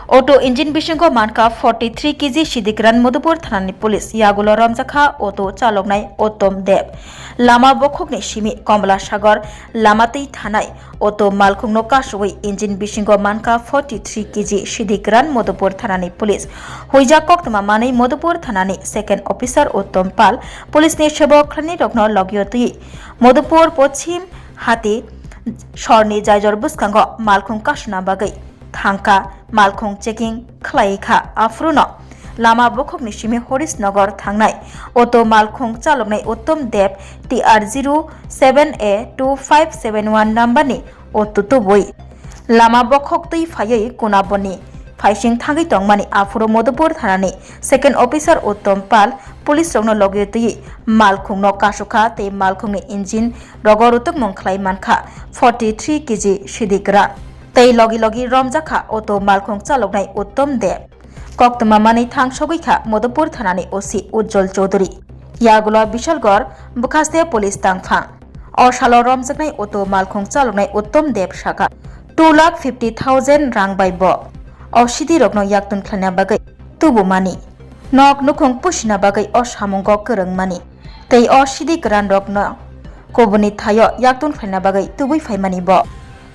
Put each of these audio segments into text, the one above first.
Auto engine bisingko manka 43 kg Sidikran Madhupur Thanani Police Yagulo Ramjakha Auto Chaloknai Ottom Deb Lama Bokhokni Shimi Komla Sagar Lamatei Thanai Auto Malkhungno Kasui engine bisingko manka 43 kg Sidikran Madhupur Thanani Police Huijakok Mamani Madhupur Thanani Second Officer Ottom Pal Police ni sebok khlani rokno logyotui Madhupur Pochim Hati Shorni Jaijor Buskango Malkhung Kasuna Bagai Thangka Malkhung checking Klaika Afruno Lama Bokhokni Shimi Horisnagar Thangnai Auto Malkhung Chaloknai Ottom Deb TR07A2571 number ni Auto Tubui Lama Bokhok tui phayai Kunaboni Phaising Thangi Tongmani Afuro Madhupur Thanani Second Officer Ottom Pal Police rokno logyotui Malkhung no Kasukha te Malkhungni engine rogorutuk mongkhlai mankha 43 kg Sidikra Tei logi Ramjakha Auto Malkhung Chaloknai Ottom Deb Koktuma Mani Thangsogikha Madhupur Thanani OC Ujjol Chaudhuri Yagulo Bishalgor Bukhaste Police Tangphang Oshalo Ramjaknai Auto Malkhung Chaloknai Ottom Deb Shaka 2,50,000 rang bai bo Oshidi rokno yaktun khlana bagai tubu mani Nok nukhung pushina bagai oshamungo kereng mani Tei oshidi gran rokno Kobuni thayo yaktun khlana bagai tubui phaimani bo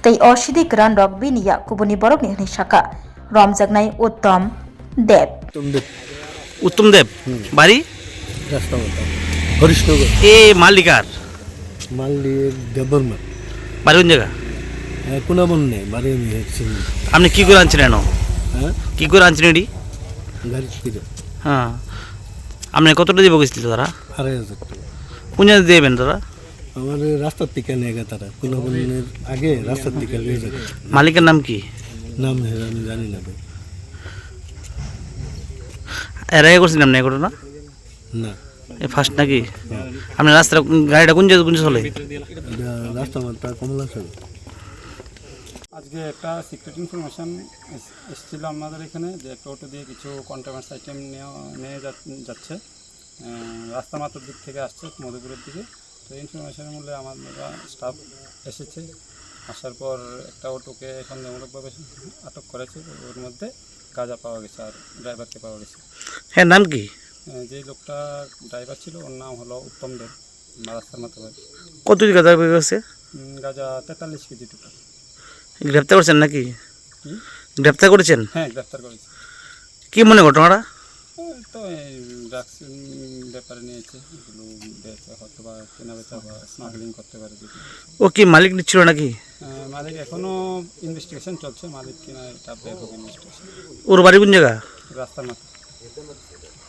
Tei oshidi gran rok biniya kubuni borok ni shaka Ramjaknai Ottom Deb उत्तम देव बारी রাস্তা মতো হরিশনগর ए मालिकार মালদি দেববর্মা बारी কোন জায়গা কোনো বন নেই বাড়ি নিয়ে চিনি আপনি কি করে আনছিলেন এনো হ্যাঁ কি করে আনছিলেন এটি গাড়ি থেকে হ্যাঁ আপনি কতটা দিব গেছিল তারা 2,500 টাকা কোন জায়গা দেবেন তারা আমার রাস্তার থেকে নিয়ে গেছে তারা কোনো বনের আগে রাস্তার থেকে নিয়ে যাবে মালিকের নাম কি নাম আমি জানি না ভাই এর আগে করছিলেন আপনি এগুলো না না এ ফার্স্ট নাকি আপনি রাস্তা গাড়িটা কোন জায়গা চলে রাস্তা মতো কমলা সব আজকে একটা সিক্রেট ইনফরমেশন এসেছিল আমাদের এখানে যে একটা অটো দিয়ে কিছু কন্ট্রাবান্স আইটেম নিয়ে যাচ্ছে রাস্তা মাত্র দিক থেকে আসছে মধুপুরের দিকে তো ইনফরমেশনের মূল্যে আমাদের স্টাফ এসেছে আসার পর একটা অটোকে সন্দেহমূলকভাবে আটক করেছে ওর মধ্যে গাঁজা পাওয়া গেছে আর ড্রাইভারকে পাওয়া গেছে হ্যাঁ নাম কি যে লোকটা ড্রাইভার ছিল ওর নাম হলো উত্তম দেব রাস্তার মাত্র কত গাঁজা বের হয়েছে গাঁজা 43 কেজি টোটাল গ্রেপ্তার করেছেন নাকি গ্রেপ্তার করেছেন হ্যাঁ গ্রেপ্তার করেছে কি মনে ঘটনাটা তো এই ড্রাগস ব্যাপারে নিয়েছে এগুলো বেচা হয়তো বা কেনা বেচা বা স্মাগলিং করতে পারে ও কি মালিক নিচ্ছিল নাকি মালিক এখনও ইনভেস্টিগেশন চলছে মালিক কিনা এটা ব্যাপক ইনভেস্টিগেশন ওর বাড়ি কোন জায়গা রাস্তার মাথা